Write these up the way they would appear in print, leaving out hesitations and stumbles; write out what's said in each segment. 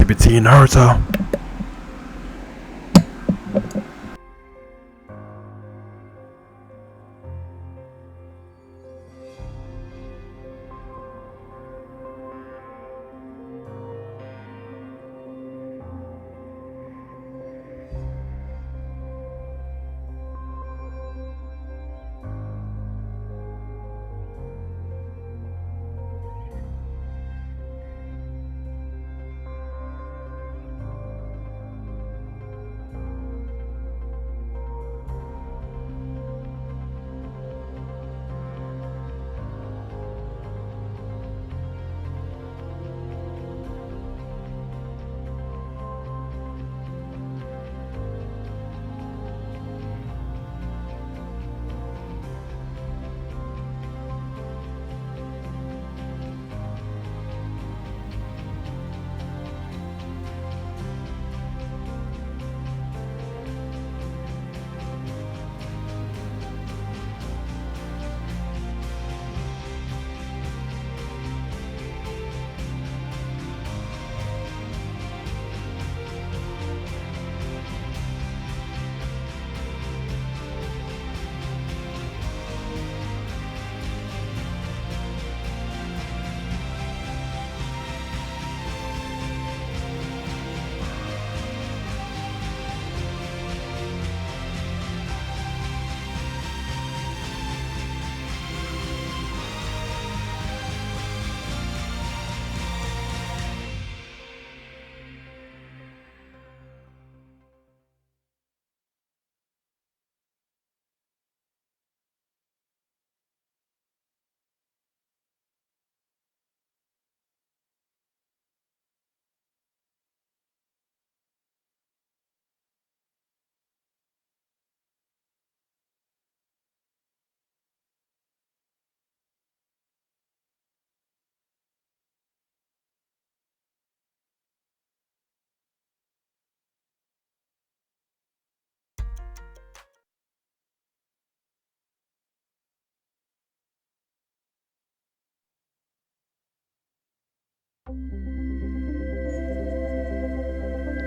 TBT Naruto.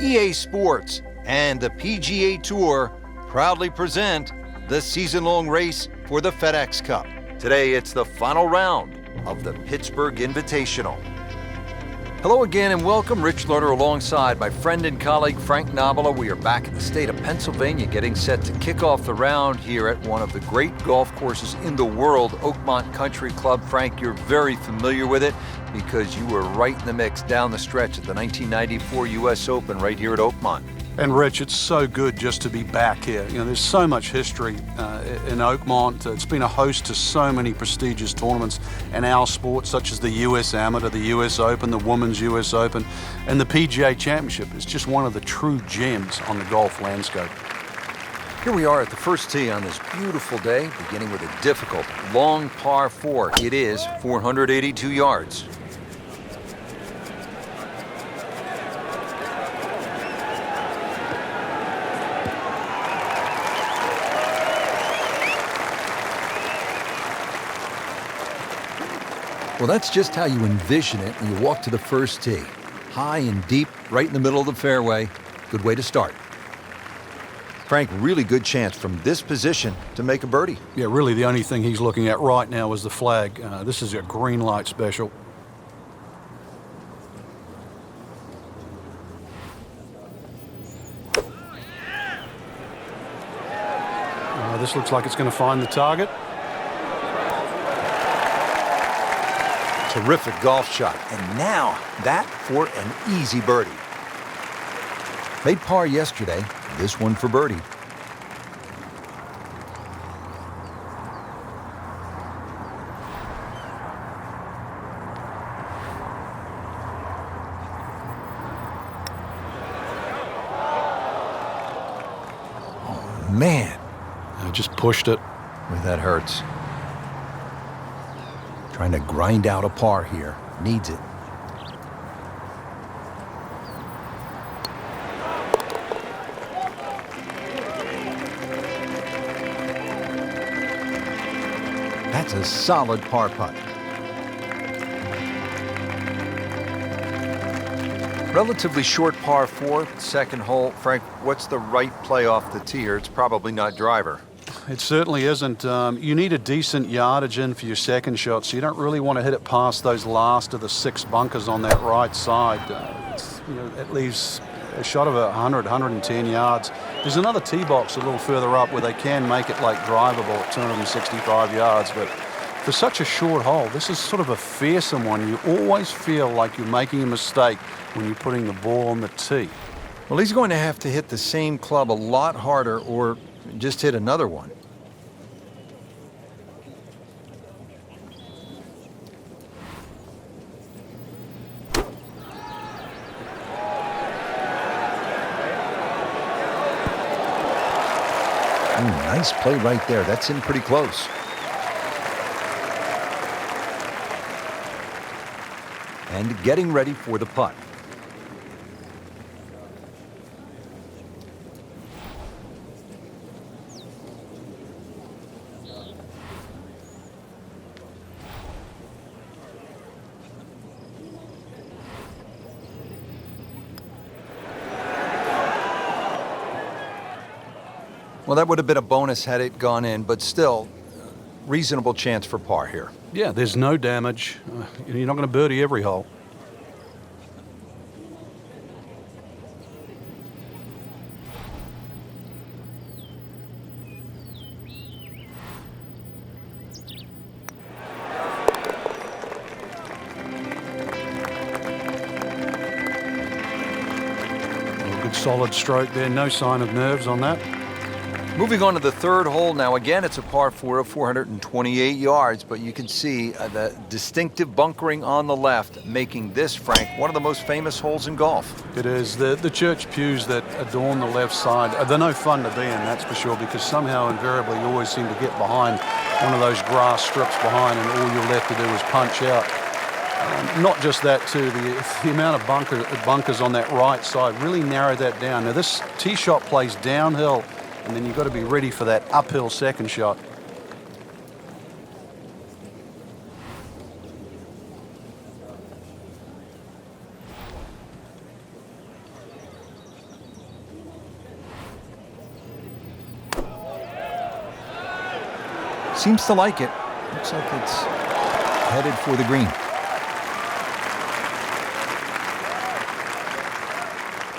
EA Sports and the PGA Tour proudly present the season-long race for the FedEx Cup. Today, it's the final round of the Pittsburgh Invitational. Hello again and welcome. Rich Lerner alongside my friend and colleague Frank Nobila. We are back in the state of Pennsylvania getting set to kick off the round here at one of the great golf courses in the world, Oakmont Country Club. Frank, you're very familiar with it because you were right in the mix down the stretch at the 1994 U.S. Open right here at Oakmont. And Rich, it's so good just to be back here. You know, there's so much history in Oakmont. It's been a host to so many prestigious tournaments in our sport, such as the U.S. Amateur, the U.S. Open, the Women's U.S. Open, and the PGA Championship. It's just one of the true gems on the golf landscape. Here we are at the first tee on this beautiful day, beginning with a difficult, long par 4. It is 482 yards. Well, that's just how you envision it when you walk to the first tee. High and deep, right in the middle of the fairway. Good way to start. Frank, really good chance from this position to make a birdie. Yeah, really the only thing he's looking at right now is the flag. This is a green light special. This looks like it's going to find the target. Terrific golf shot. And now that for an easy birdie. Made par yesterday, this one for birdie. Oh, man. I just pushed it. Boy, that hurts. Trying to grind out a par here. Needs it. That's a solid par putt. Relatively short par 4, second hole. Frank, what's the right play off the tee here? It's probably not driver. It certainly isn't. You need a decent yardage in for your second shot, so you don't really want to hit it past those last of the 6 bunkers on that right side. It leaves a shot of 100, 110 yards. There's another tee box a little further up where they can make it like drivable at 265 yards, but for such a short hole, this is sort of a fearsome one. You always feel like you're making a mistake when you're putting the ball on the tee. Well, he's going to have to hit the same club a lot harder or just hit another one. Nice play right there. That's in pretty close. And getting ready for the putt. Well, that would have been a bonus had it gone in, but still, reasonable chance for par here. Yeah, there's no damage. You're not going to birdie every hole. Good solid stroke there, no sign of nerves on that. Moving on to the third hole now. Again, it's a par 4 of 428 yards, but you can see the distinctive bunkering on the left, making this, Frank, one of the most famous holes in golf. It is. The church pews that adorn the left side, they're no fun to be in, that's for sure, because somehow invariably you always seem to get behind one of those grass strips behind and all you're left to do is punch out. Not just that too, the amount of bunkers on that right side really narrowed that down. Now this tee shot plays downhill, and then you've got to be ready for that uphill second shot. Seems to like it. Looks like it's headed for the green.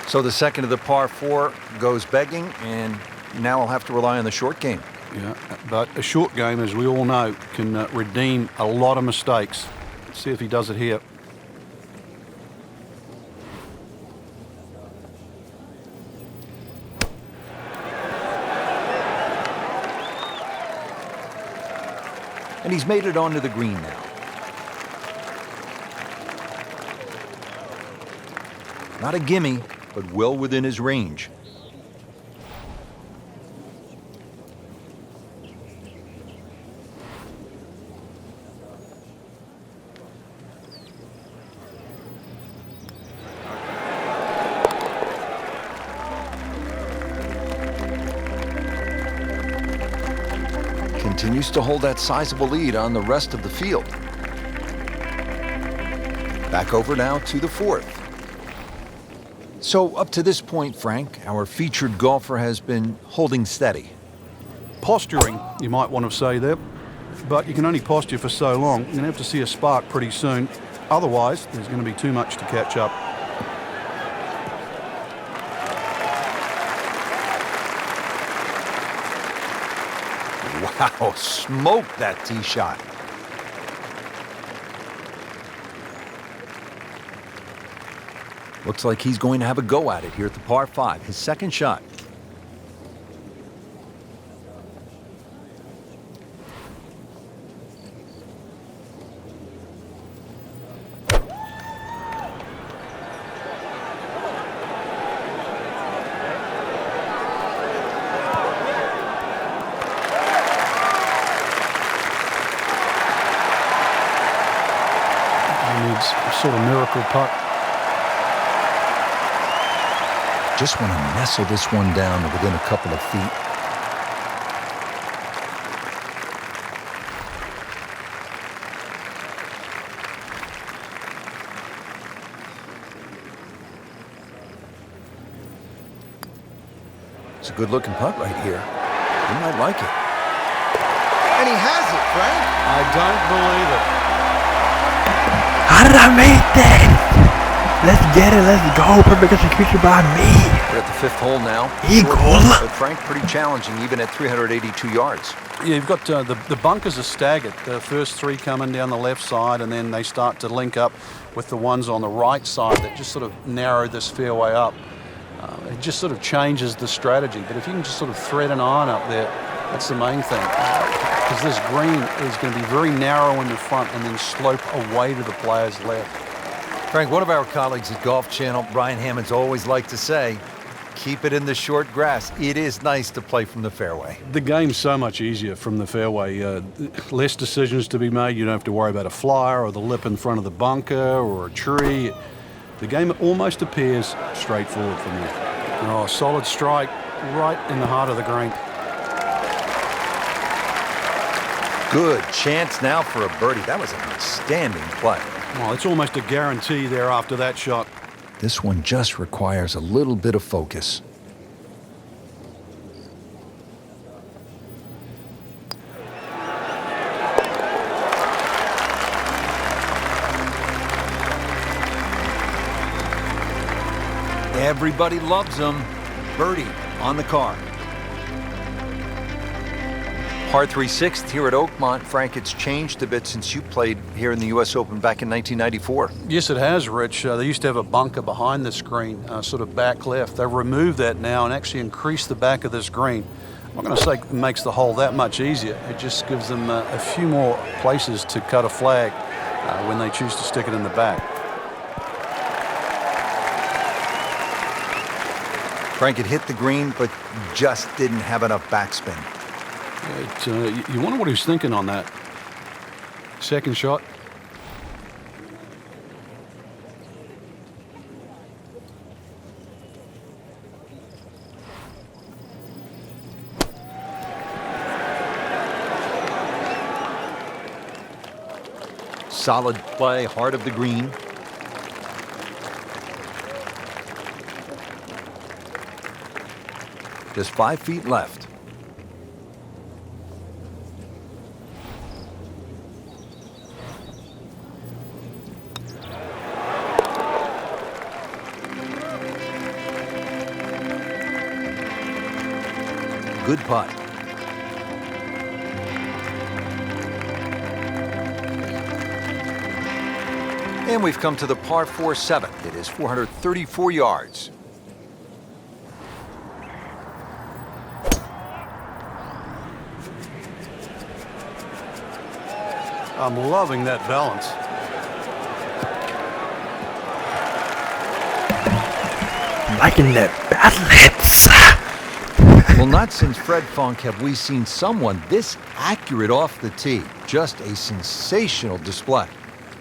So the second of the par 4 goes begging, and now I'll have to rely on the short game. Yeah, but a short game, as we all know, can redeem a lot of mistakes. Let's see if he does it here. And he's made it onto the green now. Not a gimme, but well within his range. Continues to hold that sizable lead on the rest of the field. Back over now to the fourth. So up to this point, Frank, our featured golfer has been holding steady. Posturing, you might want to say there, but you can only posture for so long. You're going to have to see a spark pretty soon. Otherwise, there's going to be too much to catch up. Wow, smoked that tee shot. Looks like he's going to have a go at it here at the par 5, his second shot. He needs a sort of miracle putt. Just want to nestle this one down within a couple of feet. It's a good-looking putt right here. You might like it. And he has it, Frank. I don't believe it. How did I make that? Let's get it. Let's go. Perfect execution by me. We're at the 5th hole now. Eagle. But Frank, pretty challenging, even at 382 yards. Yeah, you've got the bunkers are staggered. The first 3 coming down the left side, and then they start to link up with the ones on the right side that just sort of narrow this fairway up. It just sort of changes the strategy. But if you can just sort of thread an iron up there, that's the main thing. Because this green is going to be very narrow in the front and then slope away to the player's left. Frank, one of our colleagues at Golf Channel, Brian Hammond's always liked to say, keep it in the short grass. It is nice to play from the fairway. The game's so much easier from the fairway. Less decisions to be made. You don't have to worry about a flyer or the lip in front of the bunker or a tree. The game almost appears straightforward from there. Oh, solid strike right in the heart of the green. Good chance now for a birdie. That was an outstanding play. Well, it's almost a guarantee there after that shot. This one just requires a little bit of focus. Everybody loves them. Birdie on the card. Par 3 6th here at Oakmont. Frank, it's changed a bit since you played here in the U.S. Open back in 1994. Yes, it has, Rich. They used to have a bunker behind the screen, sort of back left. They've removed that now and actually increased the back of this green. I'm not going to say it makes the hole that much easier. It just gives them a few more places to cut a flag when they choose to stick it in the back. Frank had hit the green, but just didn't have enough backspin. You wonder what he was thinking on that. Second shot. Solid play, heart of the green. Just 5 feet left. Good putt. And we've come to the par 4 7th. It is 434 yards. I'm loving that balance. Liking that balance. Well, not since Fred Funk have we seen someone this accurate off the tee. Just a sensational display.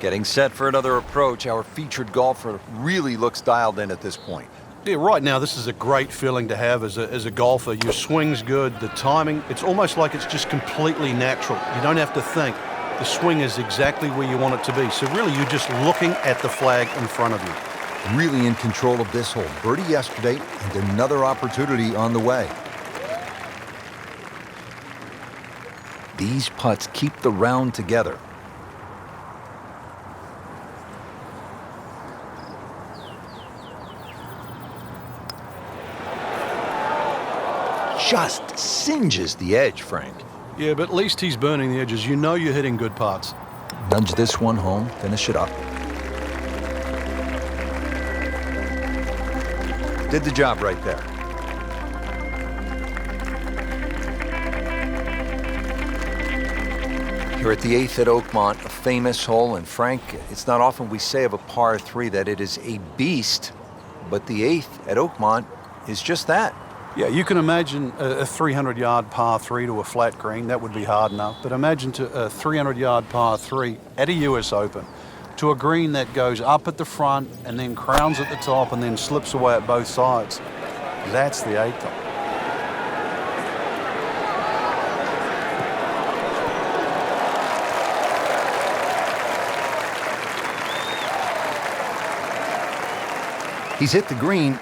Getting set for another approach, our featured golfer really looks dialed in at this point. Yeah, right now this is a great feeling to have as a golfer. Your swing's good, the timing, it's almost like it's just completely natural. You don't have to think. The swing is exactly where you want it to be. So really you're just looking at the flag in front of you. Really in control of this hole. Birdie yesterday and another opportunity on the way. These putts keep the round together. Just singes the edge, Frank. Yeah, but at least he's burning the edges. You know you're hitting good putts. Nudge this one home, finish it up. Did the job right there. Here at the 8th at Oakmont, a famous hole, and Frank, it's not often we say of a par 3 that it is a beast, but the 8th at Oakmont is just that. Yeah, you can imagine a 300-yard par 3 to a flat green. That would be hard enough. But imagine to a 300-yard par 3 at a U.S. Open to a green that goes up at the front and then crowns at the top and then slips away at both sides. That's the 8th hole. He's hit the green,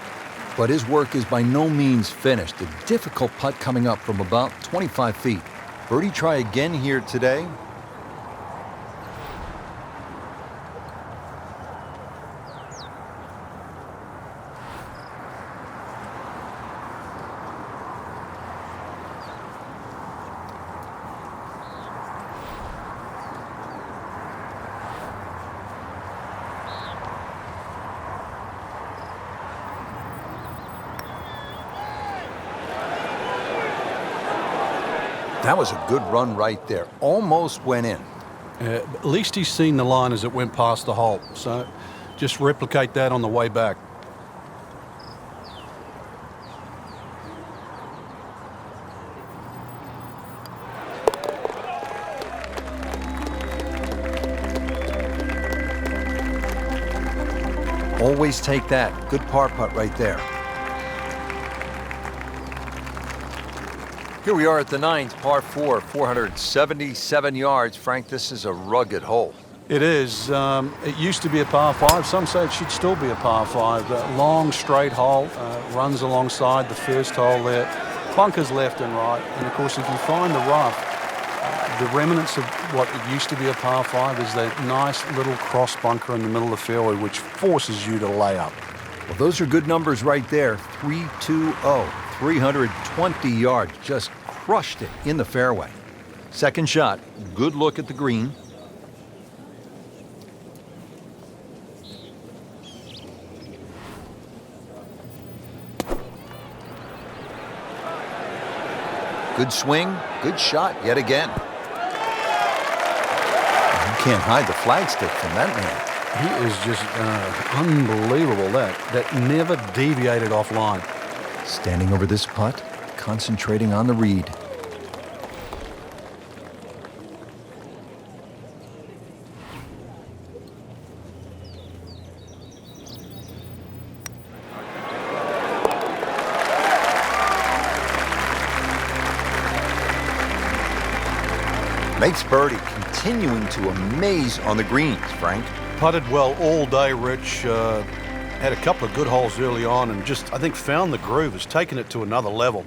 but his work is by no means finished. A difficult putt coming up from about 25 feet. Birdie try again here today. That was a good run right there. Almost went in. At least he's seen the line as it went past the hole. So just replicate that on the way back. Always take that. Good par putt right there. Here we are at the 9th, par 4, 477 yards. Frank, this is a rugged hole. It is. It used to be a par 5. Some say it should still be a par 5. Long, straight hole, runs alongside the first hole there. Bunkers left and right. And, of course, if you find the rough, the remnants of what it used to be a par 5 is that nice little cross bunker in the middle of the fairway, which forces you to lay up. Well, those are good numbers right there. 320, 320 yards. Just crushed it in the fairway. Second shot, good look at the green. Good swing, good shot yet again. You can't hide the flagstick from that man. He is just unbelievable, that never deviated offline. Standing over this putt, concentrating on the read. Makes birdie, continuing to amaze on the greens, Frank. Putted well all day, Rich. Had a couple of good holes early on and just, I think, found the groove. Has taken it to another level.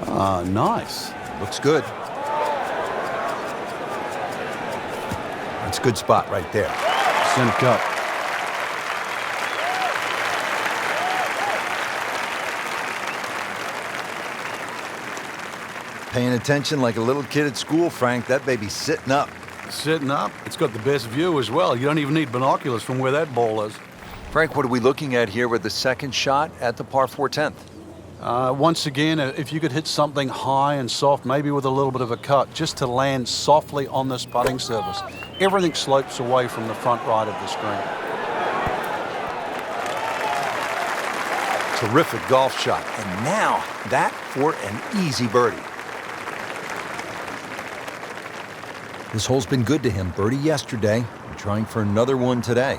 Ah, nice. Looks good. That's a good spot right there. Center cut. Paying attention like a little kid at school, Frank. That baby's sitting up. Sitting up. It's got the best view as well. You don't even need binoculars from where that ball is. Frank, what are we looking at here with the second shot at the par 4 10th? Once again, if you could hit something high and soft, maybe with a little bit of a cut, just to land softly on this putting surface. Everything slopes away from the front right of the screen. Terrific golf shot. And now that for an easy birdie. This hole's been good to him. Birdie yesterday, and trying for another one today.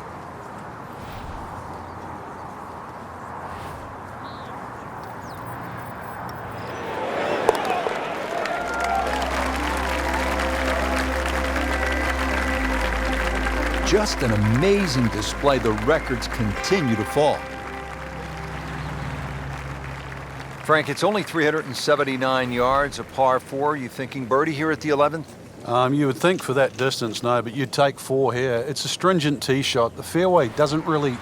Just an amazing display. The records continue to fall. Frank, it's only 379 yards, a par 4. You thinking birdie here at the 11th? You would think for that distance, no, but you'd take 4 here. It's a stringent tee shot. The fairway doesn't really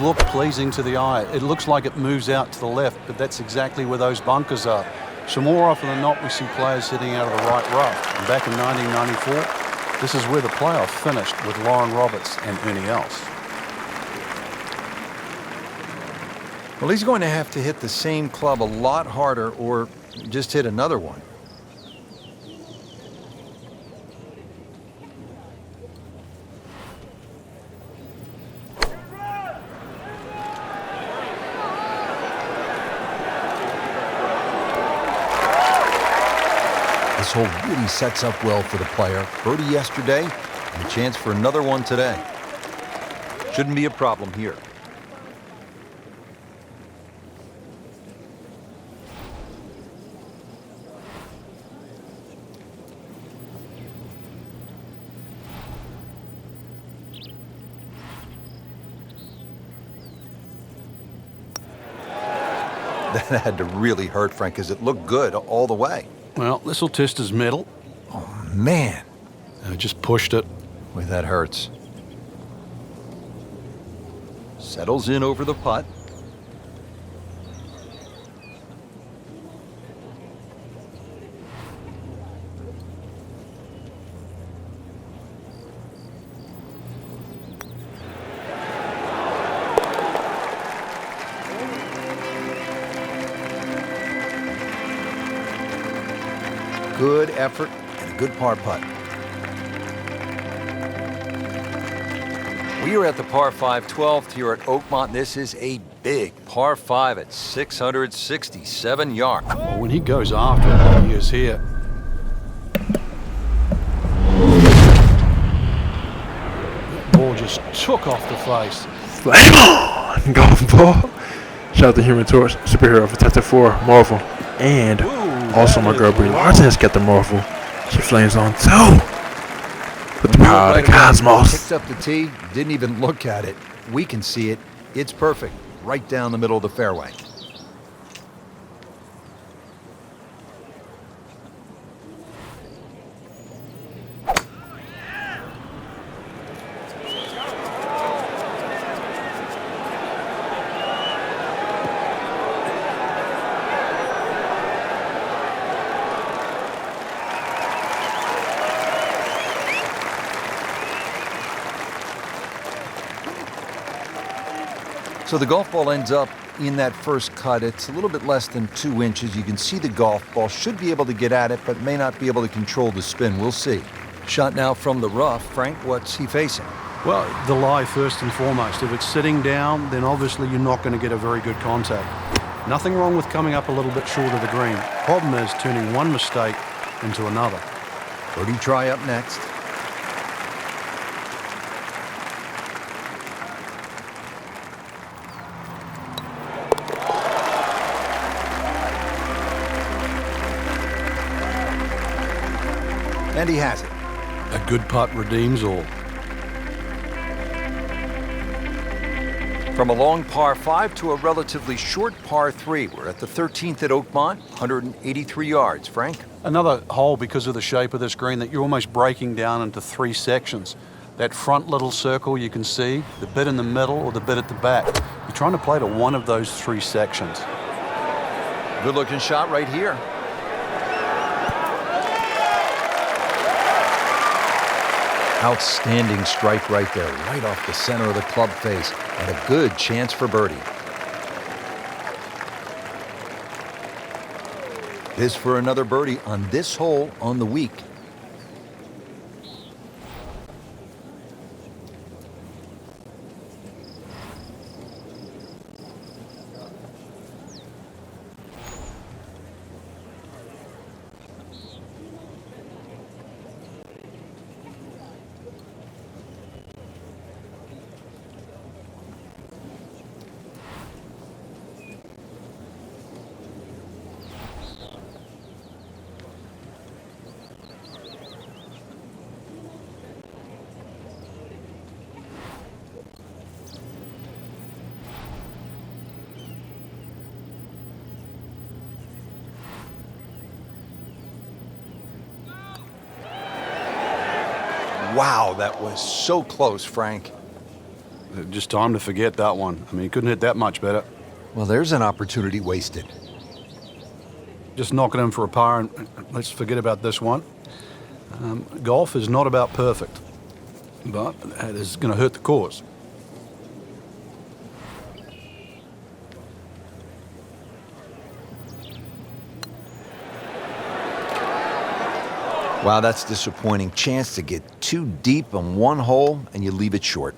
look pleasing to the eye. It looks like it moves out to the left, but that's exactly where those bunkers are. So more often than not, we see players hitting out of the right rough. And back in 1994, this is where the playoff finished with Lauren Roberts and Ernie Els. Well, he's going to have to hit the same club a lot harder or just hit another one. This hole really sets up well for the player. Birdie yesterday, and a chance for another one today. Shouldn't be a problem here. That had to really hurt, Frank, because it looked good all the way. Well, this will test his mettle. Man, I just pushed it. boy, that hurts. Settles in over the putt. Good effort and a good par putt. We are at the par 5 12th here at Oakmont. This is a big par 5 at 667 yards. Well, when he goes after it, he is here. That ball just took off the face. Flame on! Golf ball. Shout out to Human Torch, superhero for Fantastic Four, Marvel. And also my girl Brie Larson has got the Marvel. She flames on too. With the power of the cosmos. Picked up the tee, didn't even look at it. We can see it. It's perfect. Right down the middle of the fairway. So the golf ball ends up in that first cut. It's a little bit less than 2 inches. You can see the golf ball. Should be able to get at it, but may not be able to control the spin. We'll see. Shot now from the rough. Frank, what's he facing? Well, the lie first and foremost. If it's sitting down, then obviously you're not going to get a very good contact. Nothing wrong with coming up a little bit short of the green. Problem is turning one mistake into another. Birdie try up next. And he has it. A good putt redeems all. From a long par 5 to a relatively short par 3. We're at the 13th at Oakmont, 183 yards. Frank? Another hole, because of the shape of this green, that you're almost breaking down into 3 sections. That front little circle you can see, the bit in the middle or the bit at the back. You're trying to play to one of those 3 sections. Good looking shot right here. Outstanding strike right there, right off the center of the club face, and a good chance for birdie. This for another birdie on this hole on the week. Wow, that was so close, Frank. Just time to forget that one. I mean, he couldn't hit that much better. Well, there's an opportunity wasted. Just knock it in for a par and let's forget about this one. Golf is not about perfect, but it is going to hurt the cause. Wow, that's disappointing. Chance to get too deep on one hole and you leave it short.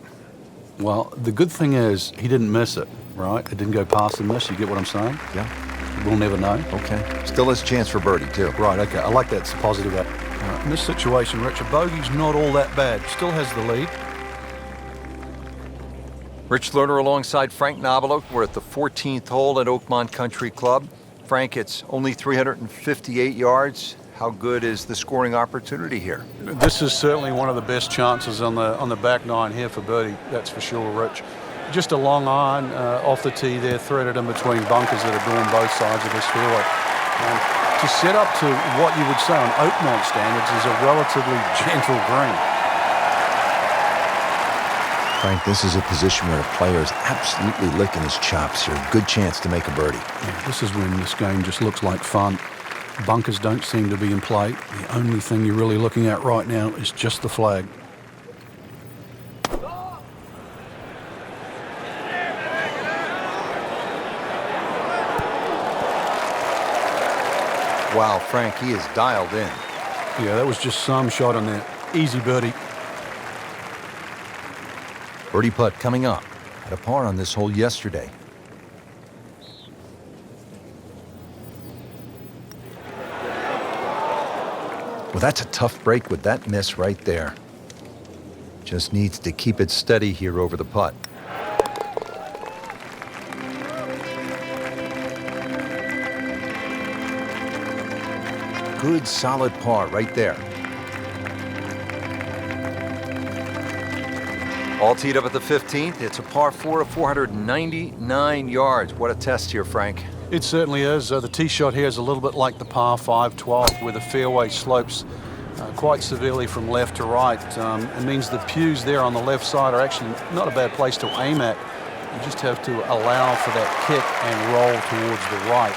Well, the good thing is he didn't miss it, right? It didn't go past the miss. You get what I'm saying? Yeah. We'll never know. Okay. Still has a chance for birdie, too. Right, okay. I like that. It's a positive. In this situation, Rich, a bogey's not all that bad. Still has the lead. Rich Lerner alongside Frank Nobilo. We're at the 14th hole at Oakmont Country Club. Frank, it's only 358 yards. How good is the scoring opportunity here? This is certainly one of the best chances on the back nine here for birdie. That's for sure, Rich. Just a long iron off the tee there, threaded in between bunkers that are doing both sides of this fairway. To set up to what you would say on Oakmont standards is a relatively gentle green. Frank, this is a position where a player is absolutely licking his chops here. Good chance to make a birdie. Yeah, this is when this game just looks like fun. Bunkers don't seem to be in play. The only thing you're really looking at right now is just the flag. Wow, Frank, he is dialed in. Yeah, that was just some shot on there. Easy birdie. Birdie putt coming up. Had a par on this hole yesterday. Well, that's a tough break with that miss right there. Just needs to keep it steady here over the putt. Good solid par right there. All teed up at the 15th. It's a par 4 of 499 yards. What a test here, Frank. It certainly is. The tee shot here is a little bit like the par 5 12th, where the fairway slopes quite severely from left to right. It means the pews there on the left side are actually not a bad place to aim at. You just have to allow for that kick and roll towards the right.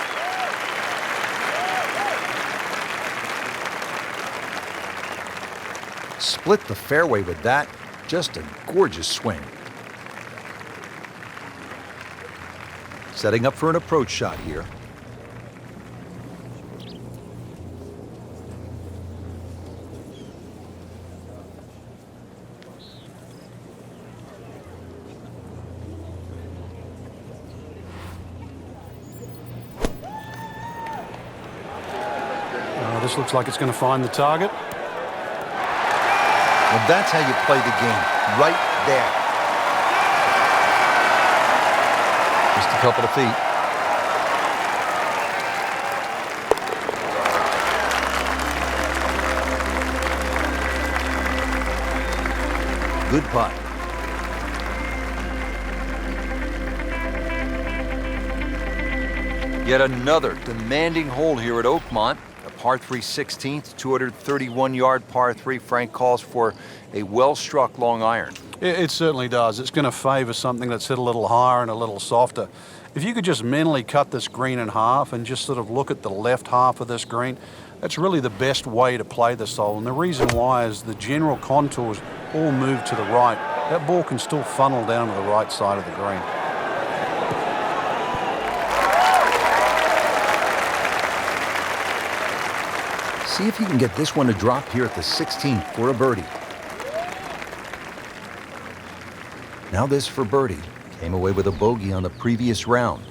Split the fairway with that. Just a gorgeous swing. Setting up for an approach shot here. This looks like it's going to find the target. Well, that's how you play the game, right there. Just a couple of feet. Good putt. Yet another demanding hole here at Oakmont. Par 3 16th, 231-yard par 3. Frank calls for a well-struck long iron. It certainly does. It's going to favor something that's hit a little higher and a little softer. If you could just mentally cut this green in half and just sort of look at the left half of this green, that's really the best way to play this hole. And the reason why is the general contours all move to the right. That ball can still funnel down to the right side of the green. See if you can get this one to drop here at the 16th for a birdie. Now this for birdie. Came away with a bogey on the previous round.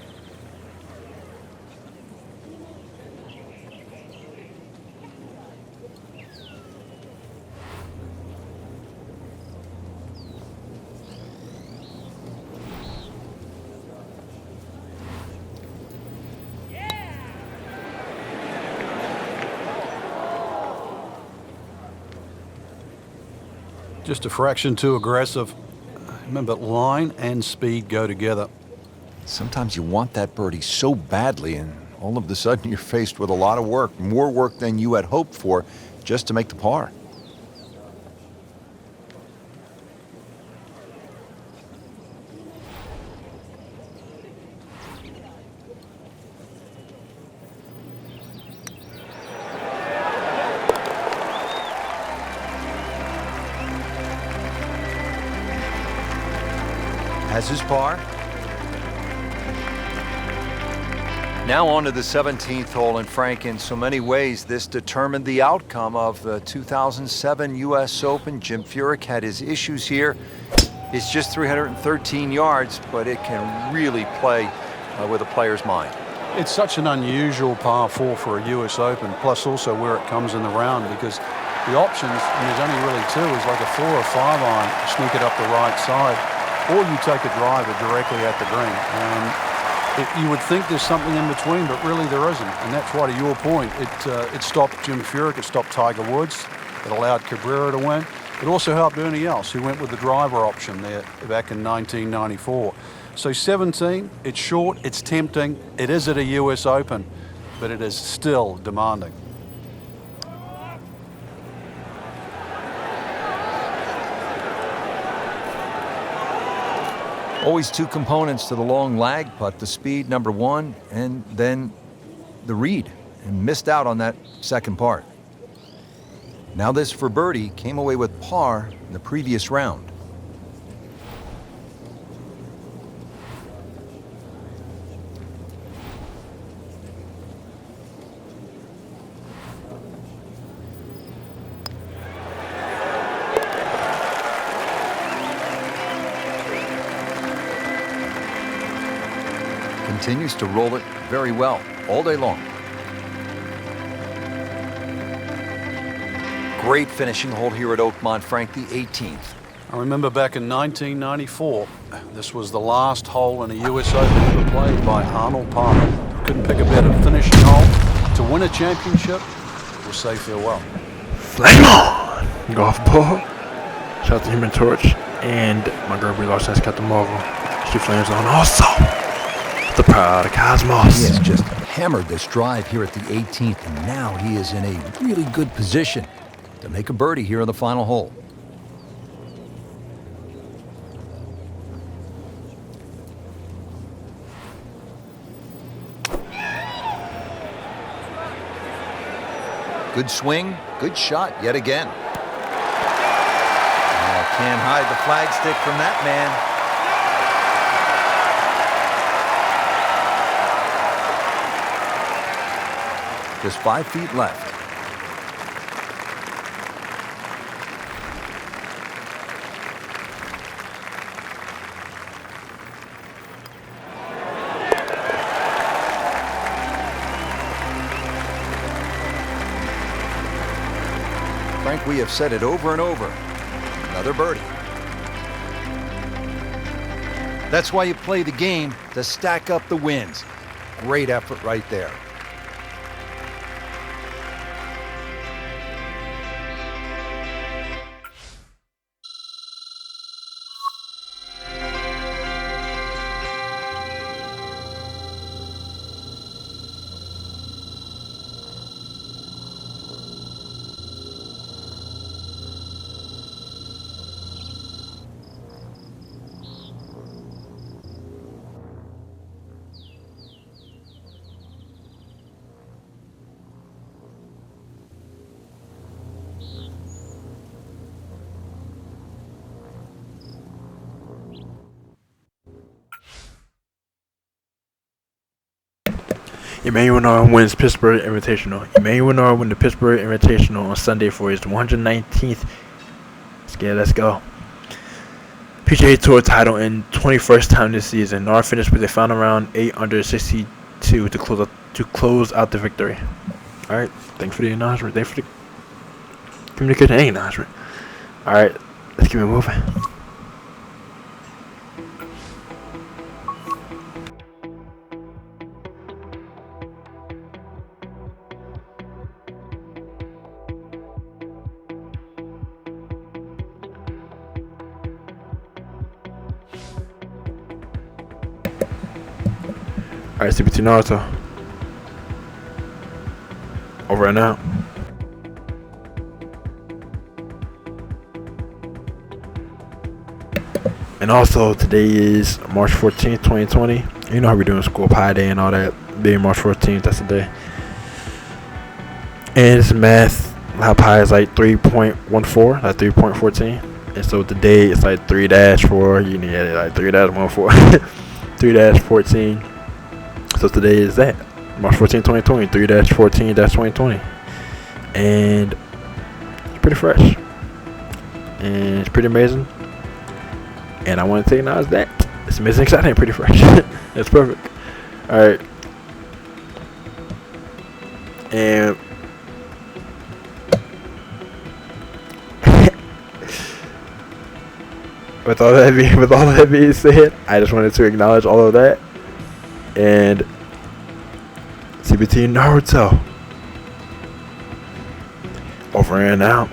Just a fraction too aggressive. Remember, line and speed go together. Sometimes you want that birdie so badly, and all of a sudden you're faced with a lot of work, more work than you had hoped for, just to make the par. Has his par. Now on to the 17th hole, and Frank, in so many ways, this determined the outcome of the 2007 U.S. Open. Jim Furyk had his issues here. It's just 313 yards, but it can really play with a player's mind. It's such an unusual par 4 for a U.S. Open, plus also where it comes in the round, because the options, and there's only really two, is like a 4 or 5 iron, sneak it up the right side, or you take a driver directly at the green. You would think there's something in between, but really there isn't. And that's why, to your point, it stopped Jim Furyk, it stopped Tiger Woods, it allowed Cabrera to win. It also helped Ernie Els, who went with the driver option there back in 1994. So 17, it's short, it's tempting, it is at a US Open, but it is still demanding. Always two components to the long lag putt, the speed, number one, and then the read, and missed out on that second part. Now this for birdie, came away with par in the previous round. Continues to roll it very well all day long. Great finishing hole here at Oakmont, Frank, the 18th. I remember back in 1994, this was the last hole in a US Open ever played by Arnold Palmer. Couldn't pick a better finishing hole to win a championship or say farewell. Flame on! Golf ball. Shout out to Human Torch. And my girl Brie Larson has got the marvel. She flames on also. The proud Cosmos. He has just hammered this drive here at the 18th, and now he is in a really good position to make a birdie here on the final hole. Good swing, good shot yet again. Can't hide the flagstick from that man. Just 5 feet left. Frank, we have said it over and over. Another birdie. That's why you play the game, to stack up the wins. Great effort right there. Emmanuel Nard wins Pittsburgh Invitational. Emmanuel Nard wins the Pittsburgh Invitational on Sunday for his 119th. Let's go. PGA Tour title in 21st time this season. Nard finished with a final round 8 under 62 to close out the victory. All right, thanks for the announcement. Thanks for the communication and announcement. All right, let's keep it moving. All right, CPT Naruto. Over and out. And also, today is March 14th, 2020. You know how we're doing School Pie Day and all that. Being March 14th, that's the day. And it's math. How pi is like 3.14, like 3.14. And so today it's like 3-4. You need like 3-14. 3-14. So today is that. March 14, 2020. 3-14-2020. And it's pretty fresh. And it's pretty amazing. And I want to acknowledge that. It's amazing, exciting, pretty fresh. It's perfect. Alright. And with all that being said, I just wanted to acknowledge all of that. And CBT Naruto. Over and out.